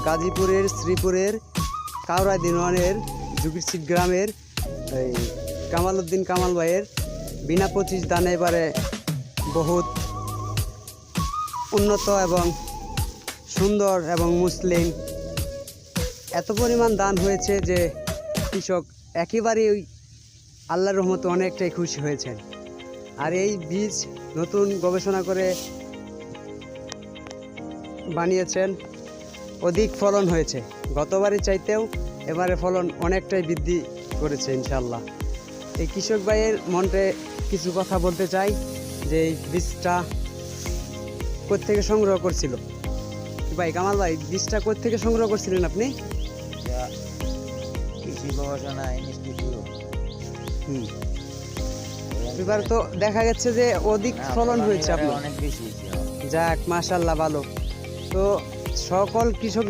গাজীপুরের শ্রীপুরের কাউরাই দিনওয়ানের জুগিরছিট গ্রামের এই কামাল উদ্দিন কামাল ভাইয়ের বিনা 25 দানে এবারে বহুত উন্নত এবং সুন্দর এবং মুসলিম এত পরিমাণ দান হয়েছে যে কৃষক একেবারেই আল্লাহর রহমতে অনেকটাই খুশি হয়েছেন। আর এই বীজ নতুন গবেষণা করে বানিয়েছেন, অধিক ফলন হয়েছে। গতবারের চাইতেও এবারে ফলন অনেকটাই বৃদ্ধি করেছে ইনশাল্লাহ। এই কৃষক ভাইয়ের মনতে কিছু কথা বলতে চাই যে এই বীজটা কোত্থেকে সংগ্রহ করছিল। ভাই কামাল ভাই, বীজটা কোত্থেকে সংগ্রহ করছিলেন আপনি? কৃষি গবেষণা ইনস্টিটিউট। এবার তো দেখা যাচ্ছে যে অধিক ফলন হয়েছে আপনার। অনেক বেশি। যাক মাশাআল্লাহ, ভালো। তো সকল কৃষক